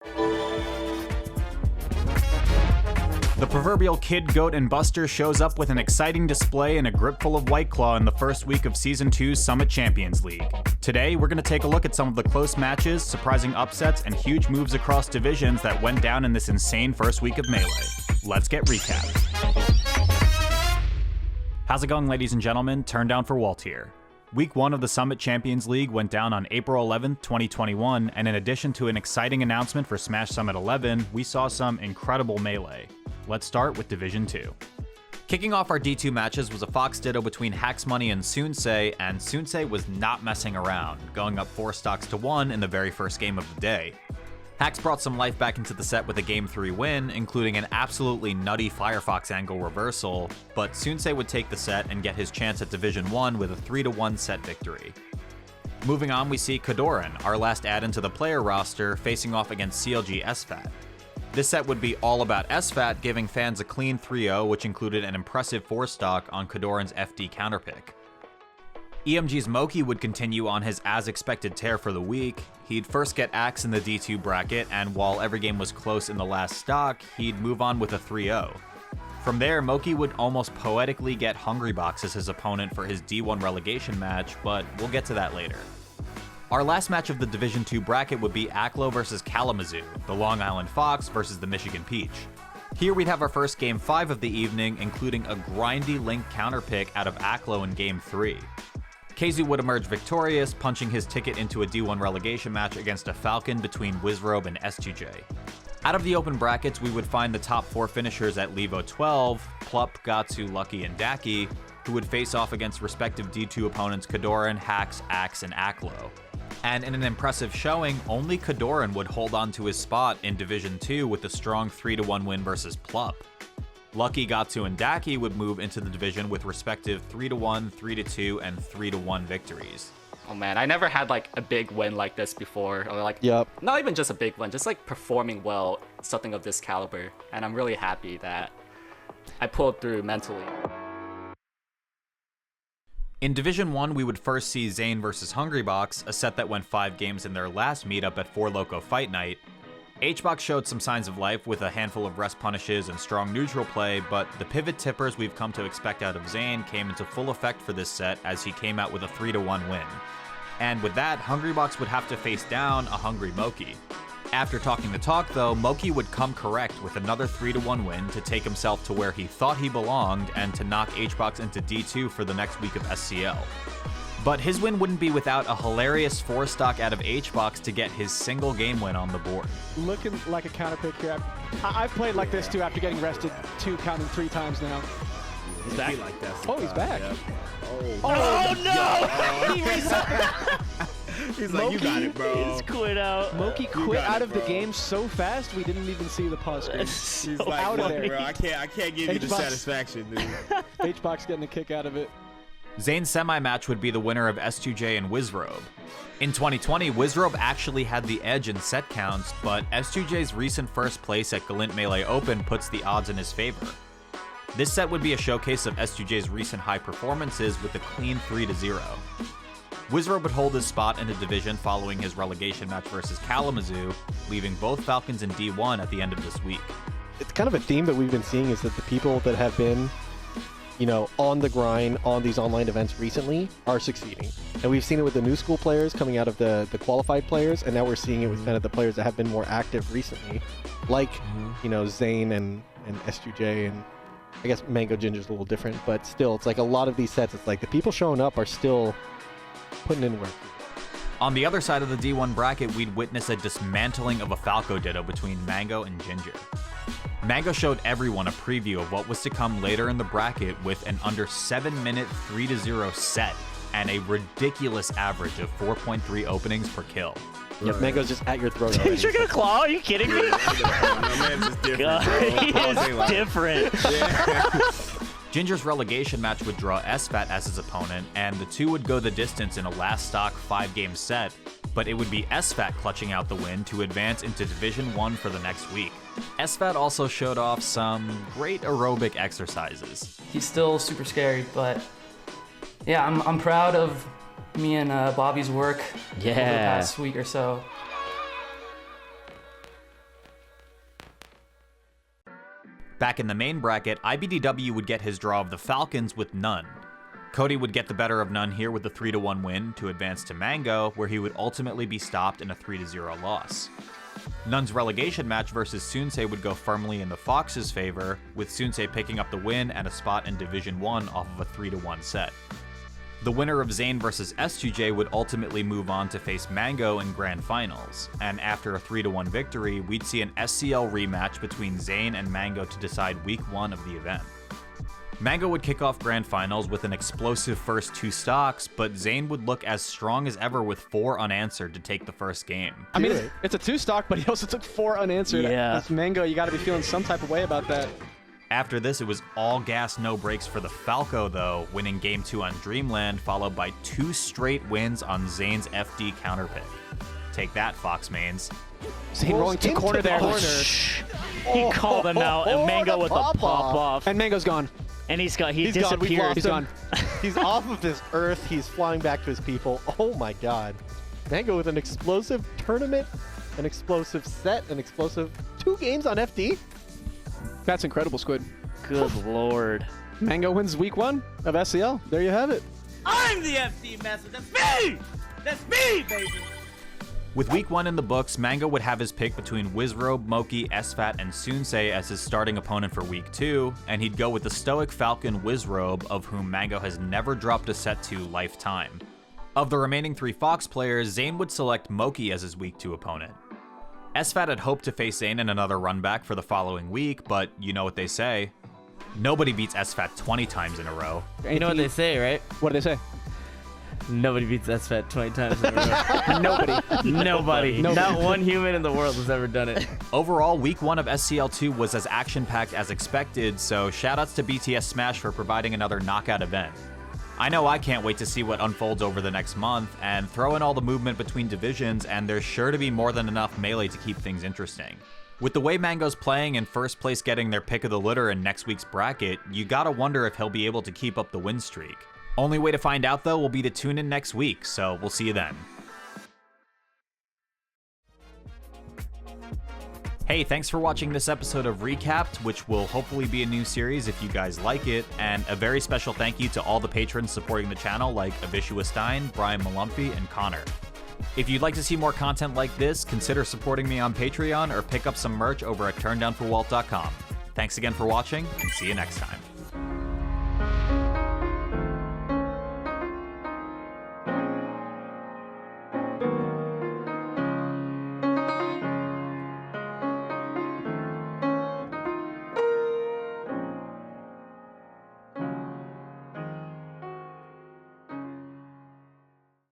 The proverbial kid, goat, and buster shows up with an exciting display and a grip full of White Claw in the first week of Season 2's Summit Champions League. Today, we're going to take a look at some of the close matches, surprising upsets, and huge moves across divisions that went down in this insane first week of Melee. Let's get recapped. How's it going, ladies and gentlemen? turndownforwalt here. Week 1 of the Summit Champions League went down on April 11th, 2021, and in addition to an exciting announcement for Smash Summit 11, we saw some incredible Melee. Let's start with Division 2. Kicking off our D2 matches was a Fox Ditto between Haxmoney and Sunsei, and Sunsei was not messing around, going up 4 stocks to 1 in the very first game of the day. Hax brought some life back into the set with a Game 3 win, including an absolutely nutty Firefox angle reversal, but Sunsei would take the set and get his chance at Division 1 with a 3-1 set victory. Moving on, we see Kadoran, our last add-in to the player roster, facing off against CLG SFAT. This set would be all about SFAT, giving fans a clean 3-0, which included an impressive 4-stock on Kadoran's FD counterpick. EMG's Moki would continue on his as-expected tear for the week. He'd first get Axe in the D2 bracket, and while every game was close in the last stock, he'd move on with a 3-0. From there, Moki would almost poetically get Hungrybox as his opponent for his D1 relegation match, but we'll get to that later. Our last match of the Division 2 bracket would be Aklo vs Kalamazoo, the Long Island Fox versus the Michigan Peach. Here we'd have our first Game 5 of the evening, including a grindy Link counterpick out of Aklo in Game 3. KZ would emerge victorious, punching his ticket into a D1 relegation match against a Falcon between Bxrber and S2J. Out of the open brackets, we would find the top 4 finishers at Levo 12, Plup, Gatsu, Lucky, and Daki, who would face off against respective D2 opponents Kadoran, Hax, Axe, and Aklo. And in an impressive showing, only Kadoran would hold on to his spot in Division 2 with a strong 3-1 win versus Plup. Lucky, Gatsu, and Daki would move into the division with respective 3-1, 3-2, and 3-1 victories. Oh man, I never had like a big win like this before, or like not even just a big win, just like performing well, something of this caliber, and I'm really happy that I pulled through mentally. In Division 1, we would first see Zane vs Hungrybox, a set that went 5 games in their last meetup at 4 Loco Fight Night. HBox showed some signs of life with a handful of rest punishes and strong neutral play, but the pivot tippers we've come to expect out of Zane came into full effect for this set as he came out with a 3-1 win. And with that, Hungrybox would have to face down a hungry Moki. After talking the talk though, Moki would come correct with another 3-1 win to take himself to where he thought he belonged and to knock HBox into D2 for the next week of SCL. But his win wouldn't be without a hilarious 4-stock out of HBox to get his single game win on the board. Looking like a counterpick here. I've played like this too after getting rested 2 counting 3 times now. He's back. Like that oh, he's back. Yeah. Oh no! He's like, Moki you got it, bro. He's quit out. Moki quit out of the game so fast we didn't even see the pause screen. He's like, out of there, bro. I can't give you the satisfaction, dude. HBox getting a kick out of it. Zane's semi-match would be the winner of S2J and Bxrber. In 2020, Bxrber actually had the edge in set counts, but S2J's recent first place at Galint Melee Open puts the odds in his favor. This set would be a showcase of S2J's recent high performances with a clean 3-0. Bxrber would hold his spot in the division following his relegation match versus Kalamazoo, leaving both Falcons in D1 at the end of this week. It's kind of a theme that we've been seeing is that the people that have been on the grind on these online events recently are succeeding. And we've seen it with the new school players coming out of the qualified players, and now we're seeing it with kind of the players that have been more active recently, like, Zane and S2J, and I guess Mango Ginger's a little different, but still, it's like a lot of these sets, it's like the people showing up are still putting in work. On the other side of the D1 bracket, we'd witness a dismantling of a Falco Ditto between Mango and Ginger. Mango showed everyone a preview of what was to come later in the bracket with an under 7-minute 3-0 set and a ridiculous average of 4.3 openings per kill. Yep, Mango's just at your throat. He's drinking a claw? Are you kidding me? No, man's just different, God, bro. he is different. Yeah. Ginger's relegation match would draw SFAT as his opponent, and the two would go the distance in a last stock 5-game set, but it would be SFAT clutching out the win to advance into Division 1 for the next week. SFAT also showed off some great aerobic exercises. He's still super scary, but yeah, I'm proud of me and Bobby's work over the past week or so. Back in the main bracket, IBDW would get his draw of the Falcons with None. Cody would get the better of None here with a 3-1 win to advance to Mango, where he would ultimately be stopped in a 3-0 loss. None's relegation match versus Sunsei would go firmly in the Fox's favor, with Sunsei picking up the win and a spot in Division 1 off of a 3-1 set. The winner of Zane versus S2J would ultimately move on to face Mango in Grand Finals, and after a 3-1 victory, we'd see an SCL rematch between Zane and Mango to decide Week 1 of the event. Mango would kick off Grand Finals with an explosive first 2 stocks, but Zane would look as strong as ever with 4 unanswered to take the first game. I mean, it's a 2 stock, but he also took 4 unanswered. Yeah. That's Mango. You got to be feeling some type of way about that. After this, it was all gas, no brakes for the Falco, though, winning Game 2 on Dreamland, followed by 2 straight wins on Zane's FD counterpick. Take that, Fox mains. Zane rolling to corner there. He called him out, and Mango with a pop-off. And Mango's gone. And he He's disappeared. Gone. He's gone. He's off of this earth. He's flying back to his people. Oh my god. Mango with an explosive tournament, an explosive set, an explosive 2 games on FD. That's incredible, Squid. Good lord. Mango wins week 1 of SCL. There you have it. I'm the FD master. That's me! That's me, baby! With Week 1 in the books, Mango would have his pick between Wizrobe, Moki, SFAT, and Sunsei as his starting opponent for Week 2, and he'd go with the stoic Falcon Wizrobe, of whom Mango has never dropped a set to lifetime. Of the remaining 3 Fox players, Zane would select Moki as his Week 2 opponent. SFAT had hoped to face Zane in another run back for the following week, but you know what they say. Nobody beats SFAT 20 times in a row. You know what they say, right? What did they say? Nobody beats SFAT 20 times in a row. Nobody. Not one human in the world has ever done it. Overall, Week 1 of SCL2 was as action-packed as expected, so shoutouts to BTS Smash for providing another knockout event. I know I can't wait to see what unfolds over the next month, and throw in all the movement between divisions, and there's sure to be more than enough melee to keep things interesting. With the way Mango's playing and first place getting their pick of the litter in next week's bracket, you gotta wonder if he'll be able to keep up the win streak. Only way to find out though will be to tune in next week, so we'll see you then. Hey, thanks for watching this episode of Recapped, which will hopefully be a new series if you guys like it, and a very special thank you to all the patrons supporting the channel like Avishua Stein, Brian Malumphy, and Connor. If you'd like to see more content like this, consider supporting me on Patreon or pick up some merch over at turndownforwalt.com. Thanks again for watching, and see you next time.